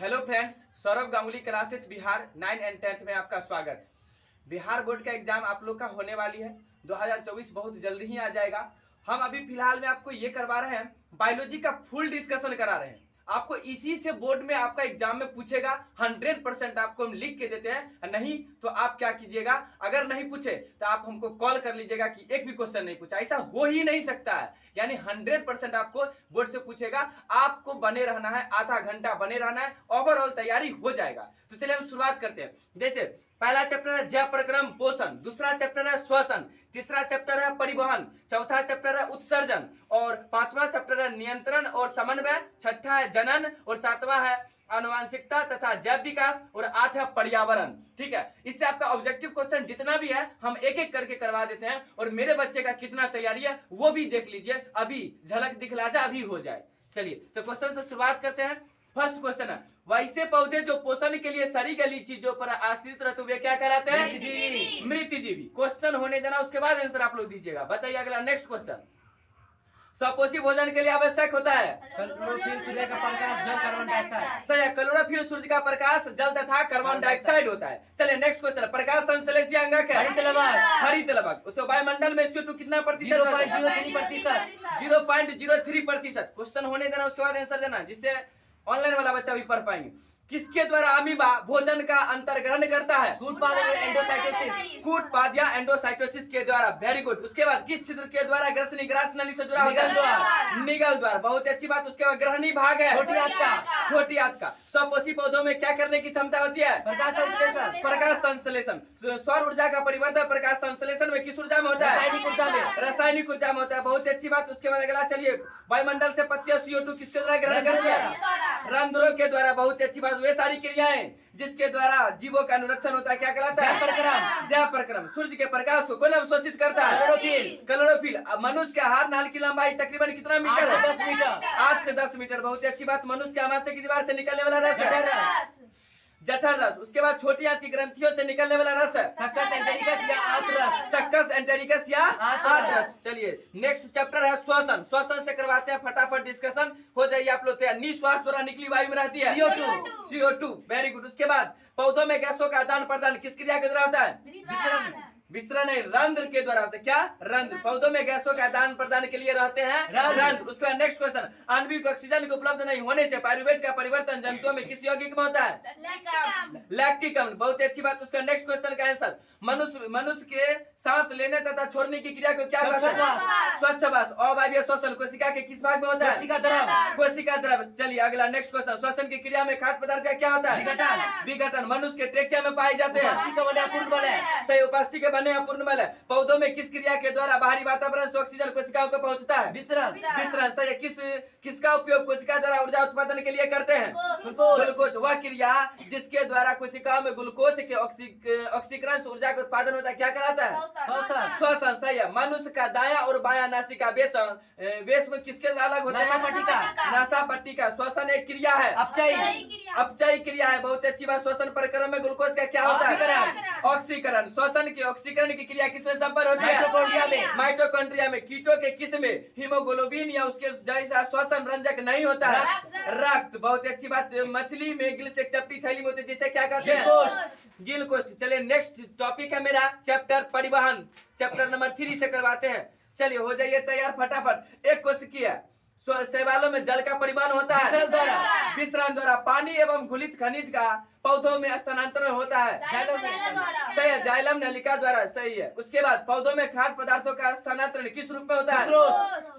Hello friends, Saurabh Ganguly classes Bihar 9 and 10th में आपका स्वागत। बिहार बोर्ड का एग्जाम आप लोग का होने वाली है 2024 बहुत जल्दी ही आ जाएगा। हम अभी फिलहाल में आपको ये करवा रहे हैं, बायोलॉजी का फुल डिस्कशन करा रहे हैं। आपको इसी से बोर्ड में आपका एग्जाम में पूछेगा, 100% आपको हम लिख के देते हैं। नहीं तो आप क्या कीजिएगा, अगर नहीं पूछे तो आप हमको कॉल कर लीजिएगा कि एक भी क्वेश्चन नहीं पूछा। ऐसा हो ही नहीं सकता है, यानी 100% आपको बोर्ड से पूछेगा। आपको बने रहना है, आधा घंटा बने रहना है, ओवरऑल तैयारी हो जाएगा। तो चलिए हम शुरुआत करते हैं। जैसे पहला चैप्टर है जय प्रक्रम पोषण, दूसरा चैप्टर है श्वसन, तीसरा चैप्टर है परिवहन, चौथा चैप्टर है उत्सर्जन और पांचवा चैप्टर है नियंत्रण और समन्वय, छठा है जनन और सातवां है आनुवांशिकता तथा जैव विकास और आठ है पर्यावरण। ठीक है, इससे आपका ऑब्जेक्टिव क्वेश्चन जितना भी है हम एक एक करके करवा देते हैं और मेरे बच्चे का कितना तैयारी है वो भी देख लीजिए। अभी झलक दिखला जा अभी हो जाए। चलिए तो क्वेश्चन से शुरुआत करते हैं। फर्स्ट क्वेश्चन है, वैसे पौधे जो पोषण के लिए सरी गली चीजों पर आश्रित रहते वे क्या कहलाते हैं? मृतजीवी। क्वेश्चन होने देना, उसके बाद आंसर आप लोग दीजिएगा। बताइए अगला नेक्स्ट क्वेश्चन। स्वपोषी भोजन के लिए आवश्यक होता है क्लोरोफिल, सूर्य का प्रकाश, जल, कार्बन डाइऑक्साइड। सही है, क्लोरोफिल सूर्य का प्रकाश, जल तथा कार्बन डाइऑक्साइड होता है। चलिए नेक्स्ट क्वेश्चन, प्रकाश संश्लेषी अंगक है हरित लवक। हरित लवक। उसको वायुमंडल में CO2 कितना प्रतिशत? 0.03%। 0.03%। क्वेश्चन होने देना, उसके बाद आंसर देना, जिससे ऑनलाइन वाला बच्चा भी पढ़ पाएंगे। किसके द्वारा अमीबा भोजन का अंतर्ग्रहण करता है? कूटपाद और एंडोसाइटोसिस। कूटपाद या एंडोसाइटोसिस के द्वारा। Very good. उसके बाद किस छिद्र के द्वारा ग्रसनी ग्रास नली से जुड़ा होता है? निगल द्वार। बहुत अच्छी बात। उसके बाद ग्रहणी भाग है छोटी आंत का। छोटी आंत का। स्वपोषी पौधों में क्या करने की क्षमता होती है? प्रकाश संश्लेषण। प्रकाश संश्लेषण। सौर ऊर्जा का परिवर्तन प्रकाश संश्लेषण में किस ऊर्जा में होता है? रासायनिक ऊर्जा में। रासायनिक ऊर्जा में होता है। बहुत अच्छी बात। उसके बाद अगला चलिए, वायुमंडल से पत्तियां CO2 किसके द्वारा ग्रहण करती है? रंध्रों के द्वारा। बहुत अच्छी बात। वे सारी क्रियाएं जिसके द्वारा जीवों का अनुरक्षण होता है क्या कहलाता है? जय प्रक्रम। जय प्रक्रम। सूर्य के प्रकाश को कौन अवशोषित करता है? क्लोरोफिल। क्लोरोफिल। मनुष्य के हाथ नाल की लंबाई तकरीबन कितना मीटर है? 8 से 10 मीटर। 8 से 10 मीटर। बहुत अच्छी बात। मनुष्य के आमाशय की दीवार से निकलने वाला रस जठर है रस। जठर रस। उसके बाद छोटी आंत की ग्रंथियों से निकलने वाला रस है सक्कस एंटेरिकस या आंत्रस। सक्कस एंटेरिकस या आंत्रस। आंत्रस। चलिए नेक्स्ट चैप्टर है श्वसन। श्वसन से करवाते हैं, फटाफट डिस्कशन हो जाइए आप लोग तैयार। निश्वास द्वारा निकली वायु में रहती है CO2। Very good. उसके बाद पौधों में गैसों का आदान प्रदान किस क्रिया के द्वारा होता है? विसरण नहीं, रंध्र के द्वारा होता है। क्या? रंध्र। पौधों में गैसों का आदान प्रदान के लिए रहते हैं रंध्र। उसके बाद नेक्स्ट क्वेश्चन, आणविक ऑक्सीजन के उपलब्ध नहीं होने से पायरुवेट का परिवर्तन जंतुओं में किस यौगिक में होता है? लैक्टिक अम्ल। बहुत अच्छी बात। उसका नेक्स्ट क्वेश्चन का आंसर, मनुष्य के सांस लेने तथा छोड़ने की क्रिया को क्या कहते हैं? स्वच्छवास। अवायवीय श्वसन कोशिका के किस भाग में होता है? कोशिका द्रव। कोशिका द्रव। चलिए अगला नेक्स्ट क्वेश्चन, श्वसन की क्रिया में खाद्य पदार्थ का क्या होता है? विघटन। विघटन। मनुष्य के ट्रेकिया में पाए जाते हैं। उपस्थिति का बने अपूर्ण बल है। सही, उपस्थिति के बने अपूर्ण बल है। पौधों में किस क्रिया के द्वारा बाहरी वातावरण से ऑक्सीजन कोशिकाओं को पहुंचता है? विसरण। विसरण। सही। किसका उपयोग कोशिका द्वारा ऊर्जा उत्पादन के लिए करते हैं? ग्लूकोज। ग्लूकोज। वह क्रिया जिसके द्वारा कोशिकाओं में ग्लूकोज के ऑक्सीकरण से ऊर्जा का उत्पादन होता है क्या कहलाता है? श्वसन। श्वसन। सही है। मनुष्य का दाया और बायां नासिका वेश में किसके अलग होता है? नासापट्टिका। नासापट्टिका। श्वसन एक क्रिया है। अपचयी। अपचयी क्रिया है। बहुत अच्छी बात। श्वसन प्रक्रम में ग्लूकोज का क्या होता है? ऑक्सीकरण। श्वसन की ऑक्सीकरण की क्रिया किसमें संपन्न होती है? माइटोकॉन्ड्रिया में। माइटोकॉन्ड्रिया में। कीटों के किस में हीमोग्लोबिन या उसके जैसा श्वसन रंजक नहीं होता है? रक्त। बहुत अच्छी बात। मछली में गिल से चपटी थैली में होती है जिसे क्या कहते हैं? गिल कोष्ठ। चलिए नेक्स्ट टॉपिक है मेरा चैप्टर परिवहन। चैप्टर नंबर 3 से करवाते हैं। चलिए हो जाइए तैयार फटाफट। एक क्वेश्चन किया, शैवालों में जल का परिवहन होता है विसरण द्वारा। पानी एवं घुलित खनिज का पौधों में स्थानांतरण होता है सही है, जाइलम नलिका द्वारा। सही है। उसके बाद पौधों में खाद्य पदार्थों का स्थानांतरण किस रूप में होता है?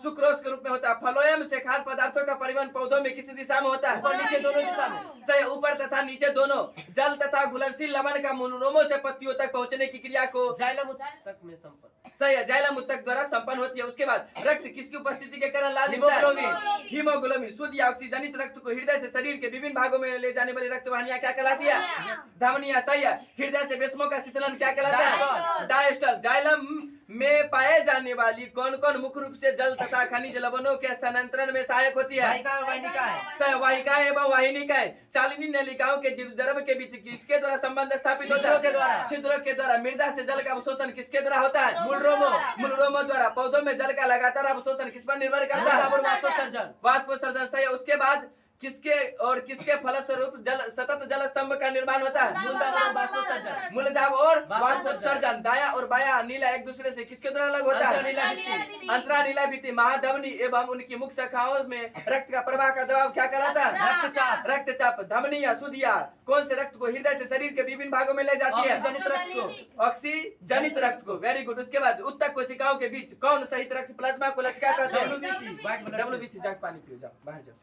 सुक्रोज के रूप में होता है। फलोयम से खाद्य पदार्थों का परिवहन पौधों में किस दिशा में होता है? ऊपर नीचे दोनों दिशा में। सही, ऊपर तथा नीचे दोनों। जल तथा घुलनशील लवण का मूलरोमों से पत्तियों तक पहुंचने की क्रिया को जाइलम उत्तक में संपन्न। सही है, जाइलम उत्तक द्वारा संपन्न होती है। उसके बाद रक्त किसकी उपस्थिति के कारण लाल दिखता है? हीमोग्लोबिन। शुद्ध या ऑक्सीजनित रक्त को हृदय से शरीर के विभिन्न भागों में ले जाने वाली रक्त वाहिनियां क्या कहलाती है? धमनियां। सही है। हृदय से वेशमों का शीतलन क्या कहलाता है? डायस्टल। जाइलम में पाए जाने वाली कौन कौन मुख्य रूप से जल तथा खनिज लवणों के स्थानांतरण में सहायक होती है? वाहिका और वाहिनिकाएं। सही, वाहिकाएं एवं वाहिनिकाएं। चालिनी नलिकाओं के जीवद्रव्य के बीच किसके द्वारा संबंध स्थापित होता है? छिद्रों के द्वारा। मृदा से जल का अवशोषण किसके द्वारा होता है? मूलरोमों द्वारा। पौधों में जल का लगातार अवशोषण किस पर निर्भर करता है? वाष्पोत्सर्जन। वाष्पोत्सर्जन। सही है। उसके बाद किसके और किसके फलस्वरूप सतत जल स्तंभ का निर्माण होता है? मूलदाब और बाष्पोत्सर्जन। मूलदाब और बाष्पोत्सर्जन। बाष्पोत्सर्जन। दाया और बाया नीला एक दूसरे से किसके द्वारा अलग होता है? अंतरानीला भित्ति। अंतरानीला भित्ति। महाधमनी एवं उनकी मुख्य शाखाओं में रक्त का प्रवाह का दबाव क्या कहलाता है? रक्तचाप। रक्तचाप। धमनी या सुधिया कौन से रक्त को हृदय से शरीर के विभिन्न भागों में ले जाती है? ऑक्सीजनित रक्त को। ऑक्सीजनित रक्त को। Very good. उसके बाद उत्तक कोशिकाओं के बीच कौन सहित रक्त प्लाज्मा को क्या कहते हैं? WBC, white blood cell। WBC। जाओ पानी पियो, जाओ बाहर जाओ।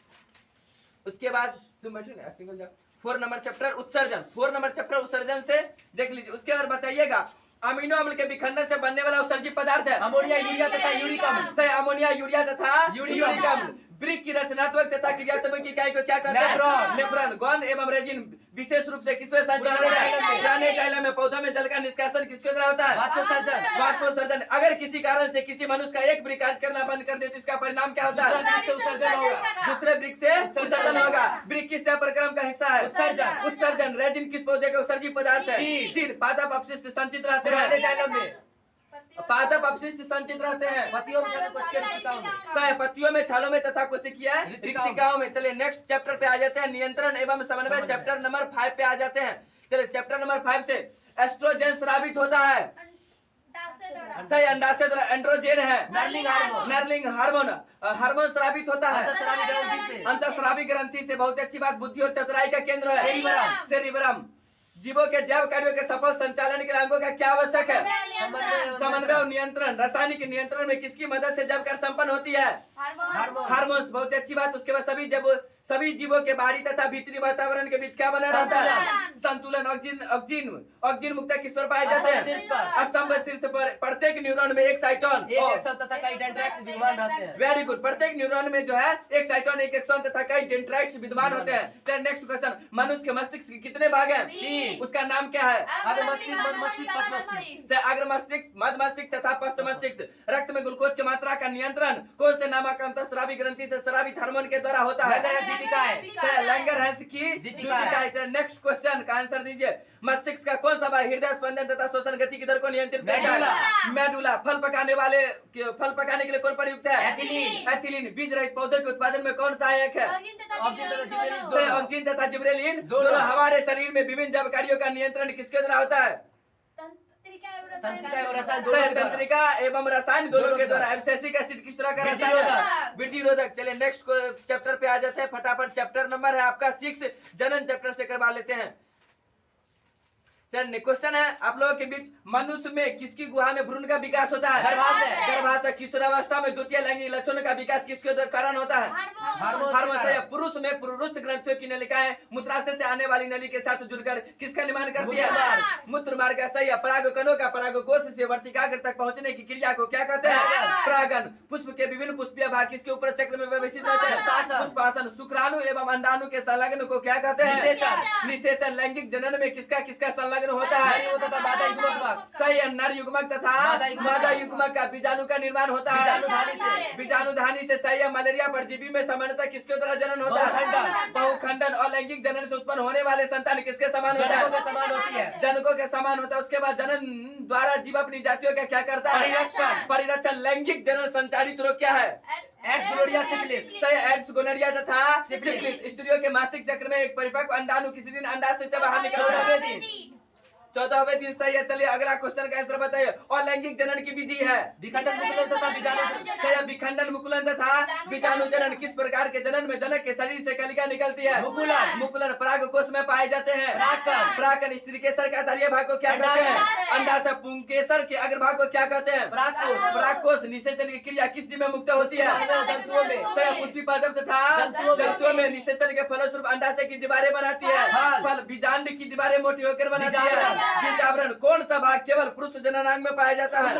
उसके बाद तुम बैठो ना, सिंगल जाओ। 4 नंबर चैप्टर उत्सर्जन। 4 नंबर चैप्टर उत्सर्जन से देख लीजिए। उसके बाद बताइएगा अमीनो अम्ल के विखंडन से बनने वाला उत्सर्जित पदार्थ है अमोनिया, यूरिया तथा यूरिक अम्ल। सही। अमोनिया, यूरिया तथा यूरिक यूरिक अम्ल। वृक्क की रचनात्मक तथा क्रियात्मक इकाई को क्या कहते हैं? नेफ्रॉन। नेफ्रॉन। गौन एवं रेजिन विशेष रूप से किसमें संचरण होता है? पुराने जाइलम में। पौधों में जल का निष्कासन किसके द्वारा होता है? बाष्पोत्सर्जन। बाष्पोत्सर्जन। अगर किसी कारण से किसी मनुष्य का एक वृक्क कार्य करना बंद कर दे तो इसका परिणाम क्या होता दूसरा है? वृक्क से उत्सर्जन होगा। दूसरे वृक्क से उत्सर्जन उत्सर्जन होगा। वृक्क किस प्रक्रम का हिस्सा है? उत्सर्जन। उत्सर्जन। रेजिन किस पौधे का उत्सर्जित पदार्थ है? चीड़। चीड़। पादप अपशिष्ट संचित रहते पुराने हैं। जाइलम में। पादप अपशिष्ट संचित रहते हैं। पत्तियों में कोशिकीय रिक्तिकाओं में। सही। पत्तियों में, छालों में तथा कोशिकीय रिक्तिकाओं रिक्तिकाओं में। चलिए नेक्स्ट चैप्टर पे आ जाते हैं। नियंत्रण एवं समन्वय। चैप्टर नंबर 5 पे आ जाते हैं। चलिए चैप्टर नंबर 5 से एस्ट्रोजन स्रावित होता है। सही। अंडाशय द्वारा। एंड्रोजन है knurling hormone. Knurling hormone. Hormone स्रावित होता है अंतःस्रावी ग्रंथि से। अंतःस्रावी ग्रंथि से। बहुत अच्छी बात। बुद्धि और चतुराई का केंद्र है सेरिबरम। सेरिबरम। जीवों के जैव कार्यों के सफल संचालन के लिए अंगों का क्या आवश्यक है? समन्वय और नियंत्रण। रासायनिक नियंत्रण में किसकी मदद से जैव कार्य संपन्न होती है? हार्मोन्स। बहुत अच्छी बात। उसके बाद सभी जीवों के बाहरी तथा भीतरी वातावरण के बीच क्या बना रहता है? संतुलन। ऑक्सीजन मुक्त किस पर पाए जाते हैं? स्तंभ शीर्ष पर। स्तंभ शीर्ष पर। प्रत्येक न्यूरॉन में एक साइटोन एक एक्सन तथा कई डेंड्राइट्स विद्यमान रहते हैं। Very good. प्रत्येक न्यूरॉन में जो है एक साइटोन, एक एक्सॉन तथा कई डेंड्राइट्स विद्यमान होते हैं। चलिए नेक्स्ट क्वेश्चन। मनुष्य के मस्तिष्क के कितने भाग हैं? 3। उसका नाम क्या है? अग्र मस्तिष्क, मध्य मस्तिष्क, पश्च मस्तिष्क। अग्र मस्तिष्क, मध्य मस्तिष्क तथा पश्च मस्तिष्क। रक्त में ग्लूकोज की मात्रा का नियंत्रण कौन से नामक अंतःस्रावी ग्रंथि से स्रावित हार्मोन के द्वारा होता है? लैंगरहैंस की दीपिका है। नेक्स्ट क्वेश्चन का आंसर दीजिए। मस्तिष्क का कौन सा भाग हृदय स्पंदन तथा श्वसन गति की दर को नियंत्रित करता है? मेडुला। फल पकाने के लिए कौन प्रयुक्त है? एथिलीन। बीज रहित पौधे के उत्पादन में कौन सहायक है? ऑक्सीजन तथा जिब्रेलिन दोनों। हमारे शरीर में विभिन्न जैव कार्यों का नियंत्रण किसके द्वारा होता है? तंत्रिका एवं रसायन दोनों के द्वारा। एब्सिसिक एसिड किस तरह का रसायन है? वृद्धिरोधक। चलिए नेक्स्ट चैप्टर पे आ जाते हैं फटाफट। चैप्टर नंबर है आपका 6। जनन चैप्टर से करवा लेते हैं। चलिए क्वेश्चन है आप लोगों के बीच। मनुष्य में किसकी गुहा में भ्रूण का विकास होता है? गर्भाशय। किशोरावस्था में द्वितीय लैंगिक लक्षणों का विकास किसके कारण होता है? हार्मोन। पुरुष में पुरुष ग्रंथियों की नलिकाएं मूत्राशय से आने वाली नली के साथ जुड़कर किसका निर्माण करती है? मूत्र मार्ग। सही है। परागकणों का परागकोश से वर्तिकाग्र तक पहुंचने की क्रिया को क्या कहते हैं? परागन। पुष्प के विभिन्न पुष्पीय भाग किसके ऊपर चक्र में व्यवस्थित रहते हैं? पुष्पासन। शुक्राणु एवं अंडाणु के संलग्न को क्या कहते हैं? निषेचन। लैंगिक जनन में किसका संलग्न होता है? सही है। नर युग्मक तथा मादा युग्मक का बीजाणु का निर्माण होता है बीजाणुधानी से। सही है। मलेरिया परजीवी में सामान्यतः किसके द्वारा जनन होता है? बहुखंडन। और लैंगिक जनन से उत्पन्न होने वाले संतान किसके समान होता है? जनकों के समान होता है। उसके बाद जनन द्वारा जीव अपनी जातियों का क्या करता है? परिरक्षण। लैंगिक जनन संचारित रोग क्या है? एड्स, गोनोरिया तथा सिफिलिस। स्त्रियों के मासिक चक्र में एक परिपक्व अंडाणु किसी दिन अंडाशय से बाहर निकलता है 14वें दिन। सही है। चलिए अगला क्वेश्चन का आंसर बताइए। और लैंगिक जनन की विधि है? विखंडन, मुकुलन तथा बीजाणु। विखंडन, मुकुलन तथा बीजाणु जनन। किस प्रकार के जनन में जनक के शरीर से कलिका निकलती है? मुकुलन। परागकोश में पाए जाते हैं परागकण। स्त्री के सर का दाहिने भाग को क्या कहते हैं? अंडाशय। पुंकेसर के अग्रभाग को क्या कहते हैं? परागकोश। निषेचन की क्रिया किस जीव में मुक्त होती है? पुष्पी पादप तथा जंतुओं में। निषेचन के फलस्वरूप अंडाशय की दीवारें बनाती है फल। बीजांड की दीवारें मोटी होकर बनाती है बीजावरण। कौन सा भाग केवल पुरुष जननांग में पाया जाता है?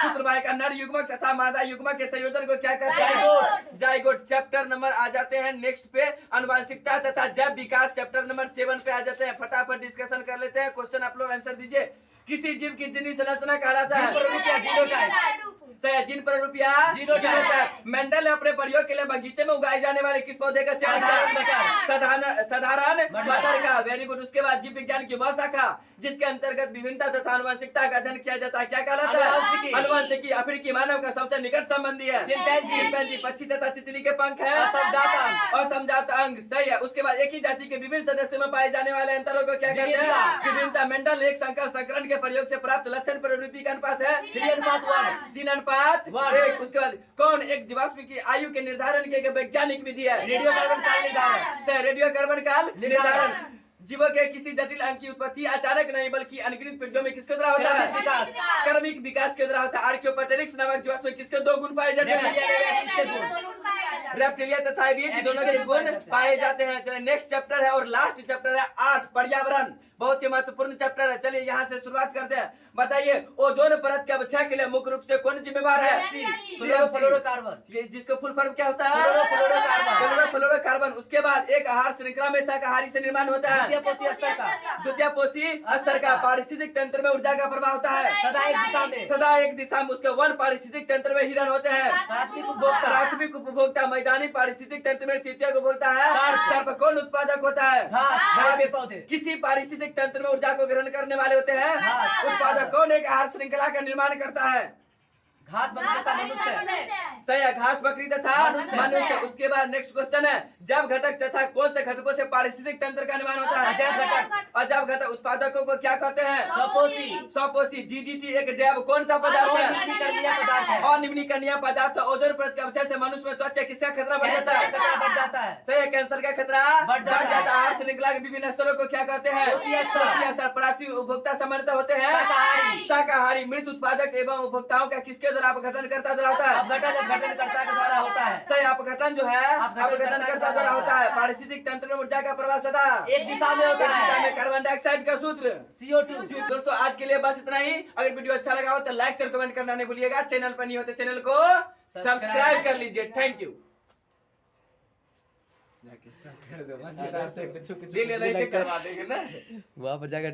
शुक्रवाहिका। नर युग्मक तथा मादा युग्मक के संयोजन को क्या कहते हैं? जाइगोट। चैप्टर नंबर आ जाते हैं नेक्स्ट पे। आनुवंशिकता तथा जैव विकास। चैप्टर नंबर 7 पे आ जाते हैं। फटाफट डिस्कशन कर लेते हैं। क्वेश्चन आप लोग आंसर दीजिए किसी जीव की जिनी संरचना कहलाता जिन पर है? रुपया जीनोटाइप। सही है, जिन पर रुपया जीनोटाइप। जीनोटाइप। मेंडल ने अपने प्रयोग के लिए बगीचे में उगाए जाने वाले किस पौधे का चयन साधारण किया? मटर। साधारण मटर। मटर का। Very good. उसके बाद जीव विज्ञान की वह शाखा जिसके अंतर्गत विभिन्नता तथा आनुवंशिकता का अध्ययन किया जाता है, क्या कहलाता है? आनुवंशिकी। आनुवंशिकी। अफ्रीकी मानव का सबसे निकट संबंधी है चिंपैंजी। चिंपैंजी। पक्षी तथा तितली के पंख है असमझात अंग। असमझात अंग। सही है। उसके बाद एक ही जाति के विभिन्न सदस्यों में पाए जाने वाले अंतरों को क्या कहते हैं? विभिन्नता। विभिन्नता। मेंडल एक संकर संकरण के प्रयोग से प्राप्त लक्षण प्ररूपी का अनुपात है 3:1। 3:1। उसके बाद कौन एक जीवाश्म की आयु के निर्धारण की एक वैज्ञानिक विधि है? रेडियो कार्बन काल निर्धारण। सही। रेडियो कार्बन काल निर्धारण। निर्धारण। जीवों के किसी जटिल अंग की उत्पत्ति अचानक नहीं बल्कि अनगिनत पीढ़ियों में किसके द्वारा होता है? क्रमिक विकास। क्रमिक विकास के द्वारा होता है। आर्कियोपेटेरिक्स नामक जीवाश्म में किसके 2 गुण पाए जाते हैं? रेप्टिलिया में किसके गुण? रेप्टिलिया तथा एवियन दोनों के गुण पाए जाते हैं। चलिए नेक्स्ट चैप्टर है और लास्ट चैप्टर है 8 पर्यावरण। बहुत ही महत्वपूर्ण चैप्टर है। चलिए यहाँ से शुरुआत करते हैं। बताइए ओजोन परत के अवक्षय के लिए मुख्य रूप से कौन जिम्मेवार है? फ्लोरोकार्बन। ये जिसको फुल फॉर्म क्या होता है? फ्लोरोकार्बन। फ्लोरोकार्बन। उसके बाद एक आहार श्रृंखला में शाकाहारी से निर्माण होता है द्वितीय पोषी स्तर का। द्वितीय पोषी स्तर का। पारिस्थितिक तंत्र में ऊर्जा का प्रवाह होता है सदा एक दिशा में। सदा एक दिशा में। उसके वन पारिस्थितिक तंत्र में हिरण होते हैं प्राथमिक उपभोक्ता। प्राथमिक उपभोक्ता। मैदानी पारिस्थितिक तंत्र में तृतीय उपभोक्ता है सर्प। सर्प। कौन उत्पादक होता है? घास। हरे पेड़ पौधे। किसी पारिस्थितिक तंत्र में ऊर्जा को ग्रहण करने वाले होते हैं घास। उत्पादक। कौन एक आहार श्रृंखला का निर्माण करता है? घास बकरी तथा मनुष्य। सही है, घास बकरी तथा मनुष्य। उसके बाद नेक्स्ट क्वेश्चन है जैव घटक तथा कौन से घटकों से पारिस्थितिक तंत्र का निर्माण होता है? अजैव घटक। अजैव घटक। उत्पादकों को क्या कहते हैं? स्वपोषी। स्वपोषी। डीडीटी एक जैव कौन सा पदार्थ है? अनिर्वचनीय पदार्थ है। अनिर्वचनीय पदार्थ। ओजोन परत के अवक्षय से मनुष्य में त्वचा किसका खतरा बढ़ जाता कैंसर है? का खतरा बढ़ जाता है। सही है, कैंसर का खतरा बढ़ जाता है। आहार श्रृंखला के विभिन्न स्तरों को क्या कहते हैं? पोषी स्तर। पोषी स्तर। प्राथमिक उपभोक्ता सामान्यतः होते हैं शाकाहारी। शाकाहारी। मृत उत्पादक एवं उपभोक्ताओं का किसके द्वारा अपघटन करता द्वारा होता है? अपघटनकर्ता के द्वारा होता है। सही। अपघटन जो है अपघटनकर्ता द्वारा होता है। पारिस्थितिक तंत्र में ऊर्जा का प्रवाह सदा एक दिशा में होता एक दिशा है। में। कार्बन डाइऑक्साइड का सूत्र CO2। दोस्तों आज के लिए बस इतना ही। अगर वीडियो अच्छा लगा हो तो लाइक शेयर कमेंट करना नहीं भूलिएगा। चैनल पर नहीं हो तो चैनल को सब्सक्राइब कर लीजिए। Thank you. करवा देंगे ना वहाँ पर जाकर